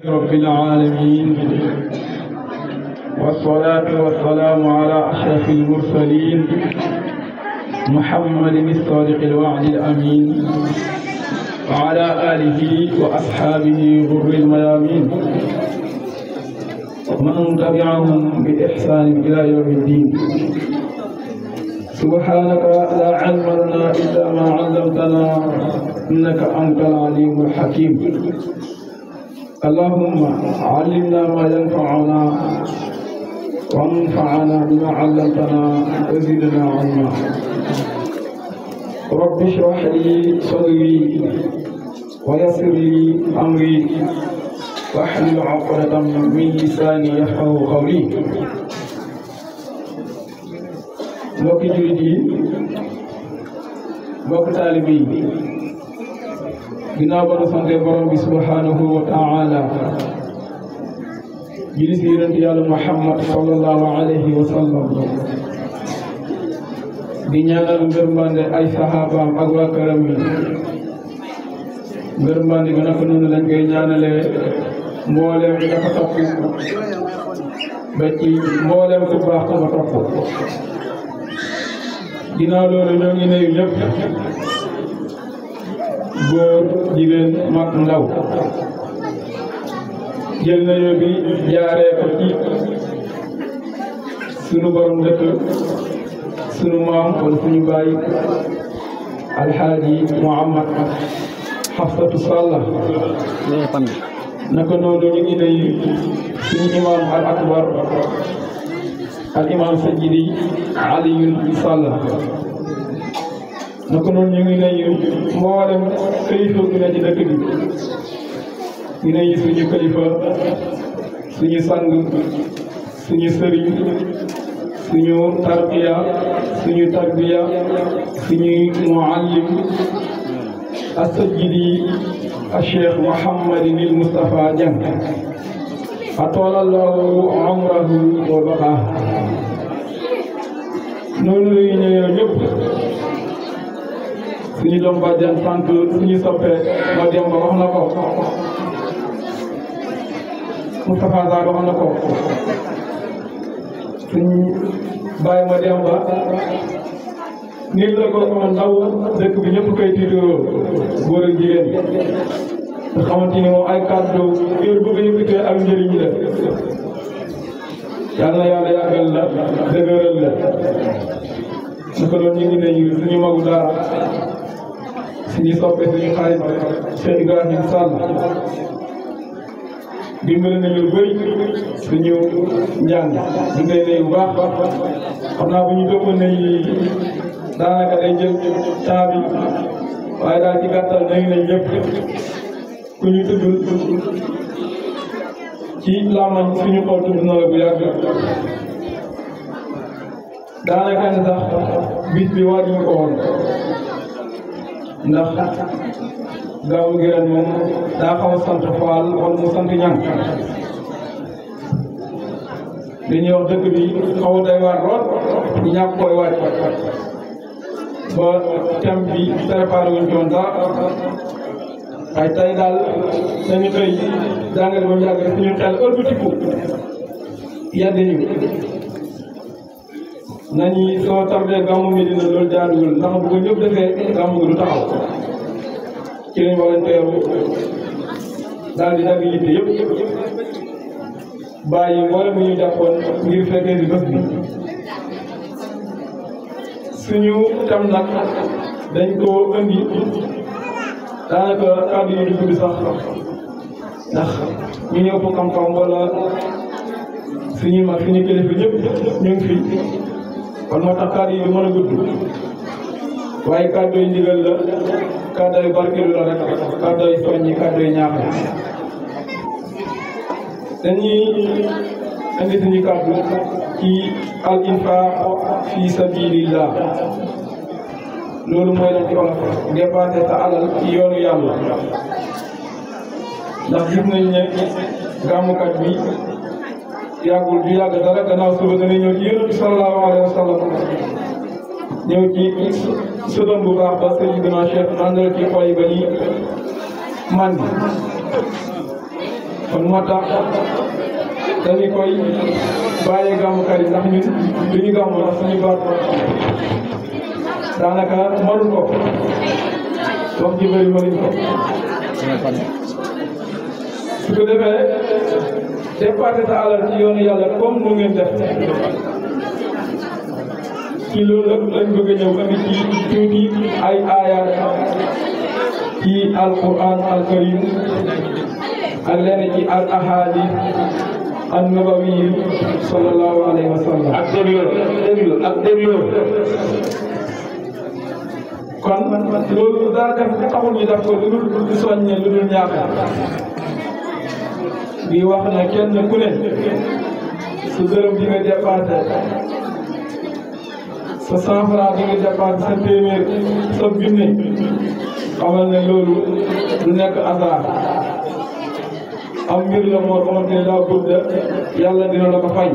رب العالمين والصلاة والسلام على أشرف المرسلين محمد الصادق الوعد الأمين وعلى آله وأصحابه غر الميامين ومن تبعهم بإحسان إلى يوم الدين. سبحانك لا علم لنا إلا ما علمتنا إنك أنت العليم الحكيم. اللهم علمنا ما ينفعنا وانفعنا بما علمتنا وزدنا علما. رب اشرح لي صدري ويسر لي أمري واحلل عقدة من لساني يفقهوا قولي. mbokki jullit yi mbokki taalibe yi ginnaaw ba nu sante borom bi subhanahu wa taala julli si yonent yàlla Muhammad sallallahu alayhi wa sallam di ñaanal ngërmande ay saxaabaam ak waa këram yi. ngërmande bi naka noonu lañ koy ñaanale mbooleem bi dafa topp ba ci mbooleem ku baax dafa topp. ginnaaw loolu ñoo ngi nuyu ñëpp góor jigéen mag ndaw jël nañu bi jaaree ko ci sunu borom dëkk sunu maam wala suñu baay alxaaji Muhammad Xafsatu Salla. naka noonu ñu ngi nuyu suñu imaam al akbar al imam Sajidi Aliyun Salla. naka noonu ñu ngi nuyu mboolem kilifa gi ne ci dëkk bi. ñu nuyu suñu kilifa suñu sang suñu sëriñ suñu tarbiya suñu muallim as-Sajidi al-Cheikh Mouhamadinil Moustapha Dieng atalallahu umrahu wa baqaa. noonu la ñuy ñëwee ñëpp suñu doom bàjjan sant suñu soppee ma dem ba wax na ko Moustapha Sarr wax na ko suñu bàyyi ma dem ba nit la ko ndaw dëkk bi ñëpp koy tiituroo góor ak jigéen nga xamante ni moom ay kàddu heure bu ko yëkkatee ak njëriñ la. yàlla na yàlla yàggal la dëgëral la. naka doon ñu ngi nuyu suñu magu daara suñu soppe suñu xarit Cheikh Ibrahim Sall dimbali nañu lu bëri suñu njàng ñu ngi lay bu baax xam naa bu ñu dëppoon nañu daanaka day jël temps bi waaye daal ci gàttal nañu nañ ñëpp ku ñu tudd ci làmmañ suñu xol tudd na la bu yàgg. daanaka ne sax bis bi waajuñu ko woon ndax gaawu gi ren moom daa xaw a sant Faal wala mu sant Ñang. dañuy wax dëkk bi xaw a day waar lool ñu ñàkk koy waaj ba thème bi préparé wuñ ci woon dara waaye tey daal dañu koy jàngale ba mu yàgg suñu xel ëlbatiku yàdde ñu nañu soo tardé gàmmu Medina loolu jaaduwul ndax bu ko ñëpp defee gàmmu gi du taxaw. ci lañ volontaire daal di dagg yitte yëpp bàyyi mboolem mu ñu jàppoon ngir fekkee si bés bi. suñu tam nag dañ koo indi daanaka kàddu yi du gudd sax ndax ñu ñëw ko xam-xam wala suñu mag suñu kilifa ñëpp ñu ngi fi kon moo tax kàddu yi du mën a gudd waaye kàddu yi ndigal la kàddu yi barkeelu la rek kàddu yi soññi kàddu yi ñaax la. dañuy indi suñu kàddu ci al infaq fi sabilillah. loolu mooy la ci olof dépassé sa alal ci yoonu yàlla. ndax gis nañ ne gàmmukat bi yàggul du yàgg dara gannaaw suba dana ñëw ci yonent bi sallallahu alayhi wa sallam ñëw ci sëdëm bu baax ba Sayyidina Cheikh àndal ci xoy ba ñi man kon moo tax dañu koy bàyyee gàmmukat yi ndax ñun duñu gàmmu ndax suñu baat daanaka mënul ko wax ji bëri mënuñ ko su ko defee dépassé sa alal ci yoonu yàlla comme nu ngeen def ci loolu lañ bëgg a ñëw andi ci tuuti ay aayaat ci alquran alkarim ak lenn ci al ahadith an nabawi sallallahu alayhi wa sallam ak déglu kon loolu daa def taxul ñu def ko lu dul soññe lu dul ñaaxe bi wax na kenn ku ne su dërëm bi nga dépassé sa 100 francs bi nga dépassé sa téeméer sa junne xamal ne loolu du nekk hasard am mbir la moo xamante ne daa bëgg yàlla dina la ko fay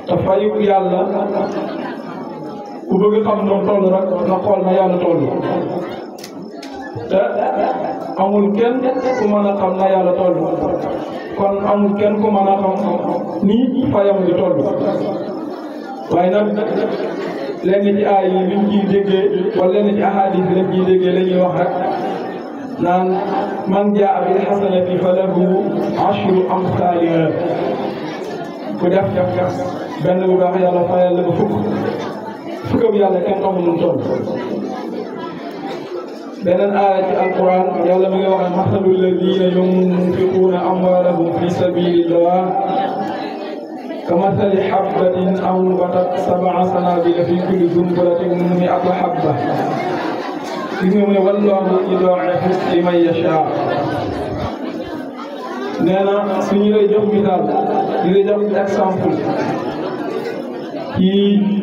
te fayu yàlla ku bëgg xam noonu toll rek na xool na yàlla toll te amul kenn ku mën a xam na yàlla toll kon amul kenn ku mën a xam ni fayam di toll waaye nag lenn ci aay yi liñ ciy déggee wala lenn ci ahadis yi lañ ciy déggee la ñuy wax rek naan man jaa bil hasanati falahu ashru amsaaliha ku def benn bu baax yàlla fayal la ba fukkam yàlla kenn xamul nu mu toll beneen aaya ci alquran yàlla mi ngi wax masalu alladina yunfiquuna amwaalahum fi sabilillah kamasali habbatin anbatat sab'a sanabila fi kulli sunbulatin mi'atu habba gis nga mu ne wallahu yudaa'ifu liman yashaa nee na suñu lay jox misaal di lay jox exemple ci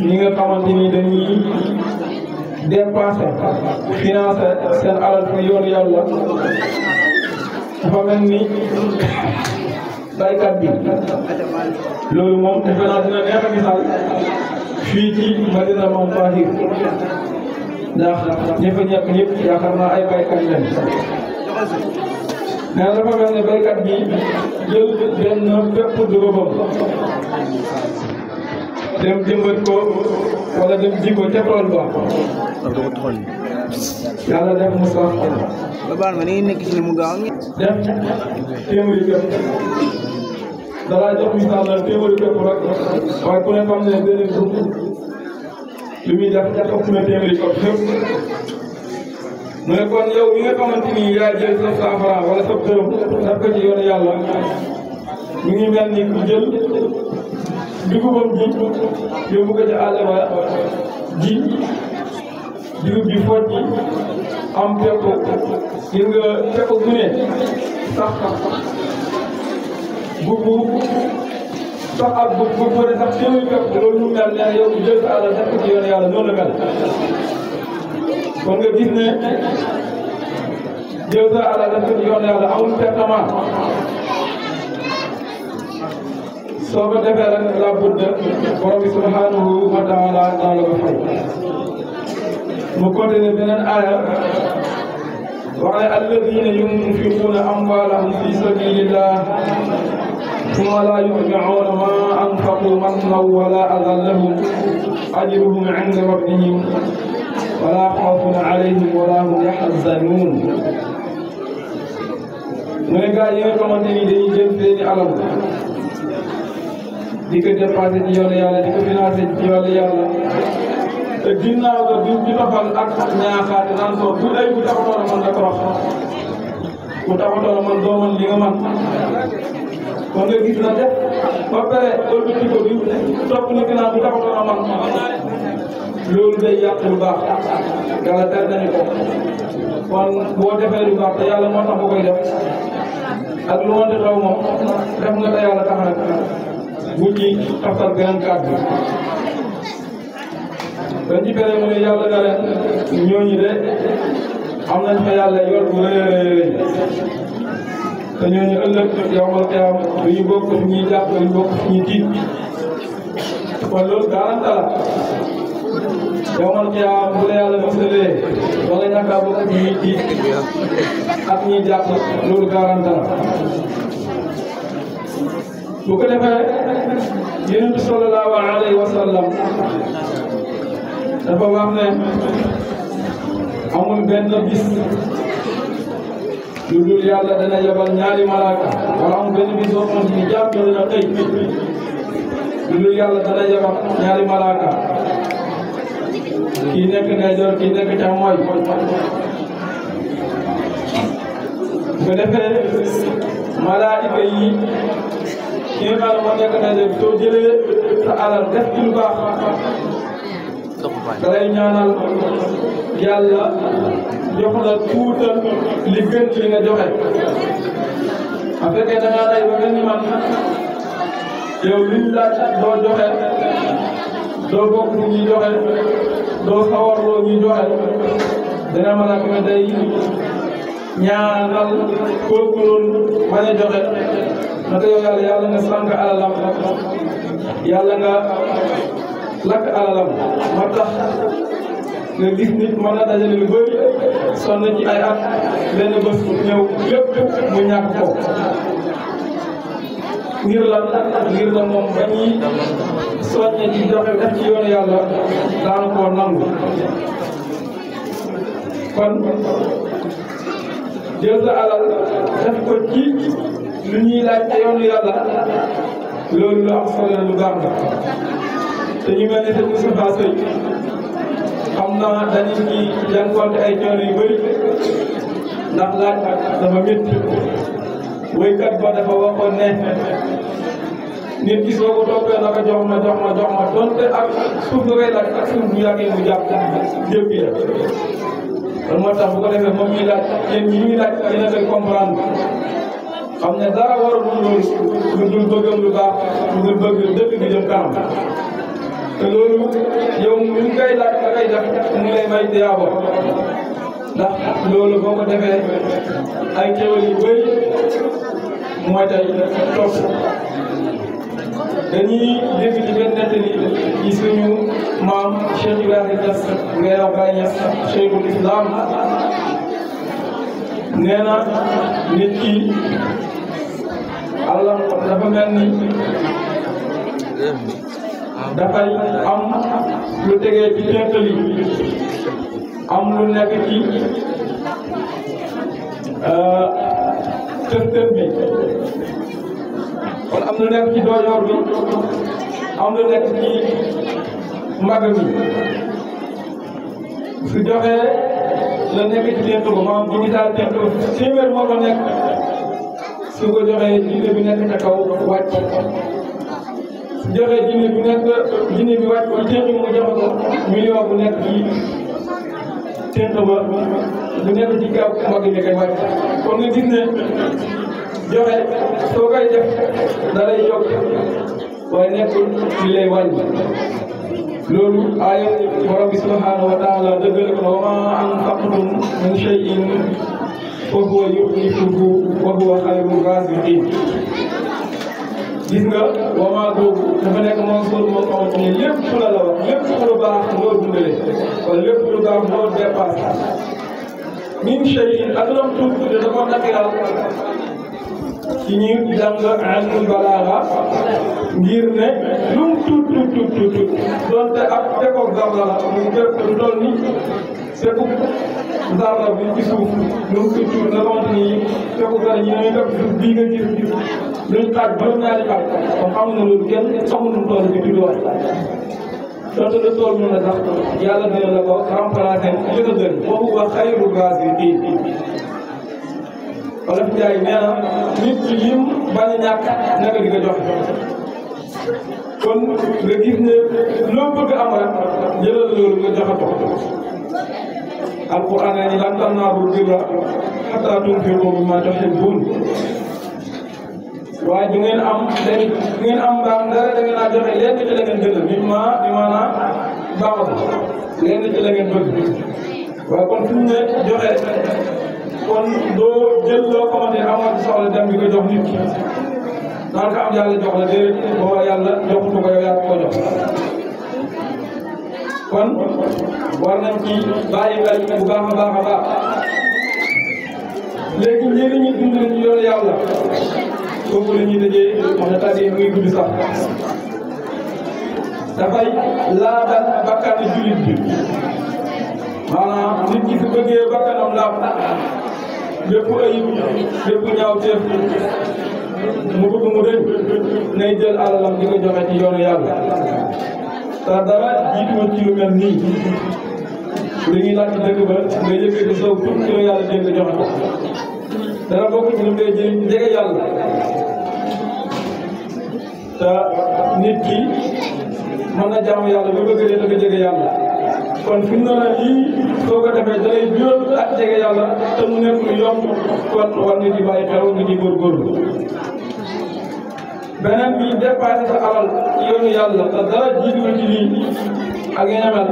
ñi nga xamante ni dañuy dépassé financé seen alal fi yoonu yàlla dafa mel ni baykat bi loolu moom defe naa dina neex a misaal fii ci Madina Mame Fahir ndax ñi fa ñekk ñëpp yaakaar naa ay baykat lañ nee na dafa mel ne baykat bi jël benn pepp dugubam dem jëmbat ko wala dem ji ko ca tool ba yàlla def mu sax ba baal ma ni nekk ci ni mu gaaw def téeméeri képp dalaa jox misaal la téeméeri képp rek waaye ku ne xam ne beneen suuf li muy def ëpp na téeméeri képp fépp mu ne kon yow mi nga xamante ni yaa jël sa 100 francs wala sa dërëm def ko ci yoonu yàlla mi ngi mel ni ku jël dugubam ji yóbbu ko ci àll ba ji dugub bi foj ji am pepp gis nga pepp bu ne sax gubu sax ak bu ne sax téeméeri pepp loolu mu mel ne yow jël sa àll def ko ci yoonu yàlla noonu la mel kon nga gis ne jël sa àll def ko ci yoonu yàlla amul pertement soo ko defee rek la budda borom bi subhanahu wa taala naa la ko fay mu continué beneen aaya wax ne alladina yunfiquuna amwaalahum fi sabilillah summa laa yutbi'uuna ma anfaqu mannan wala adan lahum ajruhum inda rabbihim wala xawfun alayhim wala hum yaxzanuun mu ne gaa yi nga xamante ni dañuy jël seeni alal di ko dépassé ci yoonu yàlla di ko financé ci yoonu yàlla te ginnaaw ga du ci tofal ak ñaaxaate naan ko bu ay bu taxatoon a man da ko wax bu taxatoon a man doo man li nga man kon nga gis na def ba pare ëllëg ko du topp ni ginnaaw bu taxatoon a man loolu day yàq lu baax yàlla tere nañu ko kon boo defee lu baax te yàlla moo tax bu koy def ak lu wante xaw moom def nga te yàlla tax rek bu ci taftal beneen kàddu dañ ci bere mu ne yàlla na leen ñooñu de am nañ fa yàlla yor bu rëy a rëy te ñooñu ëllëg yawmal qiyaam du ñu bokk fu ñuy jàpp du ñu bokk fu ñuy tiit kon loolu garanti la yawmal qiyaam bu la yàlla mësalee wala ñàkk a bokk ñuy tiit ak ñuy jàpp loolu garante la bu ko defee Yonent bi sallallahu alayhi wa sallam dafa wax ne amul benn bis lu dul yàlla dana yabal ñaari malaaka wala amul benn bis boo xamante ni jàpp dana xëy lu dul yàlla dana yabal ñaari malaaka kii nekk ndeyjoor kii nekk càmmooñ bu ko defee malaaka yi ki nga xam ne moo nekk ndeyjoor soo jëlee sa alal def ci lu baax da lay ñaanal yàlla jox la tuutal li gën li nga joxe bu fekkee da ngaa day ba gën man yow liñ laaj doo joxe doo bokk lu ñuy joxe doo sawarloo ñuy joxe dina mën a ko day ñaanal kooku noonu bañ a joxe naka yow yàlla nga sànq alalam yàlla nga lakk alalam moo tax nga gis nit mën a dajale lu bëri sonn ci ay at benn bés ñëw lépp mu ñàkk ko ngir la moom ba ñuy soññe ci joxe def ci yoonu yàlla daanu koo nangu kon jël sa alal def ko ci lu ñuy laaj ci yoonu yàlla loolu lu am solo lu baax la te ñu mel ne te Moustapha Seye xam naa dañu ci jànkuwante ay coono yu bëri ndax laaj dafa métti woykat ba dafa waxoon ne nit ki soo ko toppee naka jox ma donte ak suuf nga koy laaj ak suuf bu yàggee mu jàpp jëpp ya kon moo tax bu ko defee moom ñuy laaj yéen ñi ñuy laaj dina koy comprendre xam ne dara warul loolu lu dul bëggam lu baax lu dul bëgg dëkk bi jëm kanam te loolu yow mi ngi koy laaj nga koy def mu ngi lay may tiyaabo ndax loolu boo ko defee ay xéwal yu bëri mooy tey topp dañuy dégg ci benn nettali ci suñu maam Cheikh Ibrahima Niass ngay wax Baye Niass Cheikhul Islam nee na nit ki Allah dafa mel ni dafay am lu tegee ci teentali am lu nekk ci tëf-tëf bi kon am lu nekk ci doojoor bi am lu nekk ci mbagg bi su joxee la nekk ci teent ko maanaam bu misaal teent ko téeméer moo ko nekk su ko joxee jinne bi nekk ca kaw wàcc su joxee jinne bi wàcc ci teent bi mu joxe ko million bu nekk ci teent ba bu nekk ci kaw mbagg bi kay wàcc kon nga gis ne joxe soo koy def da lay yokk waaye nekkul li lay wàññi loolu aaya borom bi subhanahu wa taala dëggal ko wa ma anfaqtum min shay'in fa huwa yukhlifuhu wa huwa khayrul raziqin gis nga wa ma googu dafa nekk moom sóor moo xamante ni lépp la la wax lépp lu baax loo dundale wala lépp lu baax loo dépassé min shay'in ak lam tuut da ko nakiral ci ñuy jàng ilmul balaaga ngir ne lu mu tuut donte ak fekkoog zarra la muy fekk lu toll ni fekku zarra bi ci suuf lu mu tuut nga xamante ni fekku zarra ñu ne fekk suuf bii nga gis luñ xaaj juróom-ñaari xaaj kon xam nga loolu kenn xamul nu mu toll bi tudduwaay donte lu toll noonu la sax yàlla dina la ko remplacé li ko gën wa huwa xayru raziqiin Wolof Njaay nee na nit ki lim bañ a ñàkk naka di ko joxe kon nga gis ne loo bëgg am rek jëlal loolu nga joxe ko alquran ni lan tanaalul birra hattaa tunfiqu mimmaa tuhibbuun waaye du ngeen am léegi du ngeen am baax dara da ngeen a joxe lenn ci la ngeen gën bi maanaam baaxul lenn ci la ngeen bëgg waaye kon fu ñu ne joxe kon doo jël loo xamante ne amoo ci soxla dem bi ko jox nit ki naan ko am yàlla jox la déedéet boo yàlla joxutu ko yow yaa ko jox kon war nañ ci bàyyi xel bu baax a baax a baax léegi njëriñu dund ci yoonu yàlla foofu la ñuy dajee xam ne tàggat muy gudd sax dafay laabal bakkanu jullit bi maanaam nit ki su bëggee bakkanam laab lépp ayib lépp ñaawteef mu bëgg mu dëñ nay jël alalam di ko joxe ci yoonu yàlla te dara jiituwul ci lu mel nii li ñuy laaj ci dëkk ba nga yëkkati saw tur ci la yàlla jënd joxe ko dana bokk ci lu ngay jëriñ jege yàlla te nit ki mën na jaamu yàlla ba bëgg dee dafa jege yàlla kon fi mu ne lii soo ko defee da lay jural ak jege yàlla te mu nekk lu yomb kon war nga ci bàyyi xel nga ci góorgóorlu beneen bi dépassé sa alal ci yoonu yàlla te dara jiituwul ci lii ak ñamel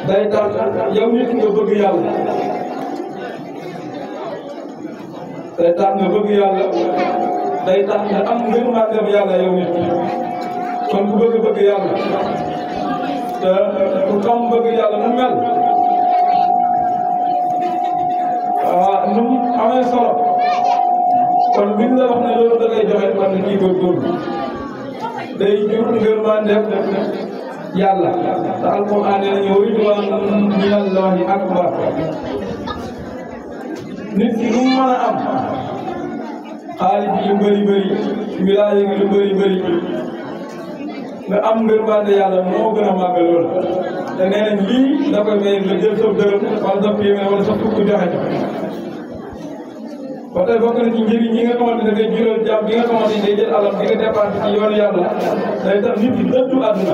day tax yow nit nga bëgg yàlla day tax nga bëgg yàlla day tax nga am ngërmandem yàlla yow nit kon ku bëgg yàlla te ku xam bëgg yàlla nu mel nu mu amee solo kon biñ la wax ne loolu da ngay joxe kon kii góorgóorlu day jur ngërmandem yàlla te alquran nee nañu ridwaanun minallaahi akbar nit ki lu mu mën a am xaalis bi lu bëri bëri wilaaya gi lu bëri bëri nga am ngërmande yàlla moo gën a màgg lool te nee nañ lii da koy may nga jël sa dërëm wala sa téeméer wala sa fukk joxe ba tey bokk na ci njëriñ yi nga xamante ne day jural jàmm bi nga xamante ne day jël alam di nga dépensé ci yoonu yàlla day tax nit ki dëddu àdduna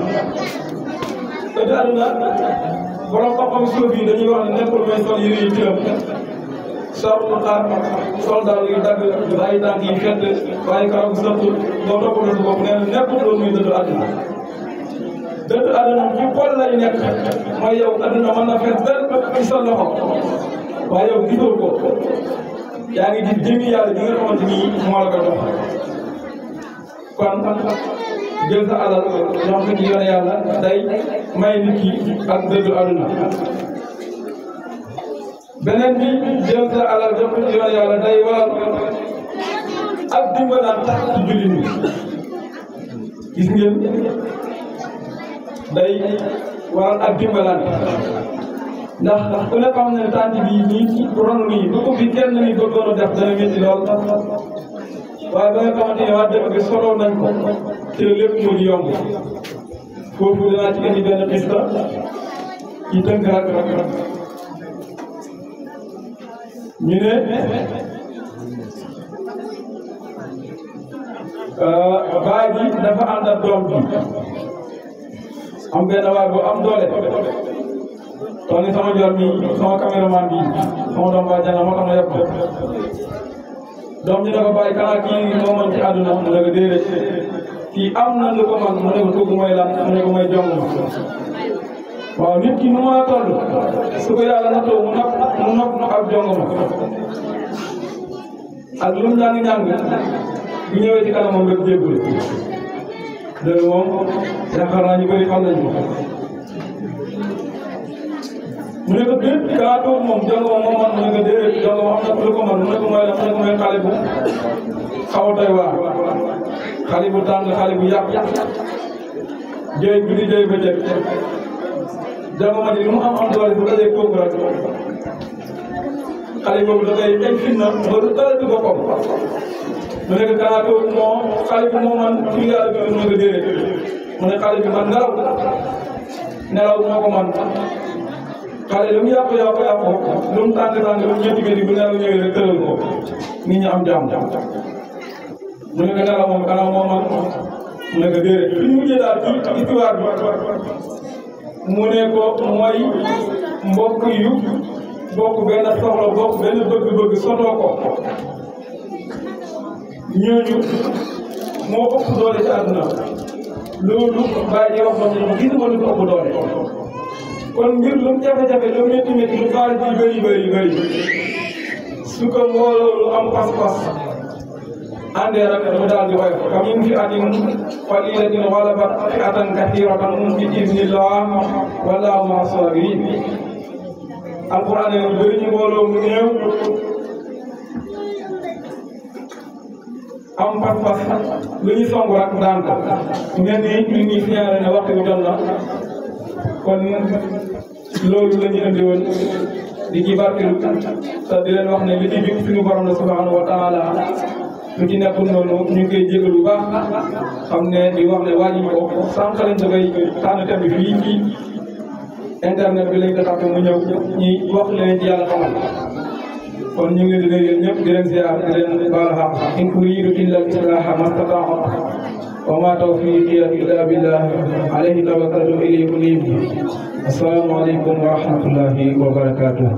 borom xam-xam suuf yi dañuy wax ne nekkul may sol yëre yi tiram sol xaar sol daal yu dagg bàyyi tànk yi fett bàyyi karaw gi sëtt doo toppatoo sa bopp nee na nekkul loolu muy dëddu àdduna ci xol lay nekk mooy yow àdduna mën na fees benn ci sa loxo waaye yow gisoo ko yaa ngi gis jëmmi yàlla bi nga xamante ni moo la ko jox kon jël sa alal jox ko ci yoon yàlla day may nit ki ak dëddu àdduna beneen bi jël sa alal jox ko ci yoon yàlla day waral ak dimbalaan tax ci jullit ñi gis ngeen day waral ak dimbalaan ndax ku ne xam ne tànk bi nii ci ron nii bu ko fi kenn ni bëggoon a def dana métti lool waaye ba nga xamante ne waa dëkk bi solo nañ ko te lépp mu ngi yomb foofu dinaa ci indi benn pista ci tënk rek ñu ne baay bi dafa ànd ak doom bi am benn waay bu am doole toll ni sama jor mi sama caméraman bi sama doom ba jana moo tax ma yëpp doom ñi ne ko bàyyi kanaa kii moo mën ci àdduna mu ne ko déedéet kii am na lu ko man mu ne ko kooku mooy lan mu ne ko mooy jong waaw nit ki nu mën a toll su ko yàlla nattoo mu nopp ak jong ma ak lu mu ñàng bu ñëwee ci kanamam rek jéggul loolu moom yaakaar naa ñu bëri xam nañ ko mu ne ko déet kaa toog moom jong ma moom man mu ne ko déedéet jong ma am na lu ko man mu ne ko mooy lan mu ne ko mooy xale bu xaw a doy waar xale bu tàng xale bu yàq jooy guddi jooy bëccëg jong ma ji lu mu am doole bu dajee kooku rek xale boobu da koy egg fitna ba du dara ci boppam mu ne ko kanaa toog moom xale bi moo man ci yàlla bi mu ne ko déedéet mu ne xale bi man nelaw moo ko man xale lu mu yàqu lu mu tàng lu mu ñetti gën bu nelaw ñëwee rek tëral ko nit ñi am jàmm mu ne ko nelaw moom kanaa moo man mu ne ko déedéet fi ñu mujjee daal ci histoire bi mu ne ko mooy mbokk yu bokk benn soxla bokk benn bëgg-bëgg sotoo ko ñooñu moo ëpp doole ci àdduna loolu bàyyi di wax moom gisuma lu ko ëpp doole kon ngir lu mu jafe-jafe lu métti métti lu xaalis bi bëri su ko mbooloo lu am pas-pas àndee rek mu daal di woyof kam min fi'atin qalilatin ghalabat fi'atan kathiratan bi idnillah wallahu ma'a sabirin alquran ne bëri ñu mbooloo mu néew am pas-pas lu ñu song rek daan ko mel ni ñu ngi signalé ne waxtu bi jot na kon loolu la ñu indi woon di ci barkelu te di leen wax ne li ci jub suñu borom la subhanahu wa taala lu ci nekkul noonu ñu ngi koy jégalu bu baax xam ne di wax ne wàññi ko sànq lañ koy tànn thème bi fii ci internet bi lañ ko tax mu ñëw ñi wax leen ci yàlla xamal kon ñu ngi leen di nuyu ñëpp di leen ziar di leen baal xaq in uriidu illa al-islaaha mastata'tu wa ma tawfiiqi illa billah alayhi tawakkaltu wa ilayhi unib. Assalamu alaikum wa rahmatullahi wa barakatuh.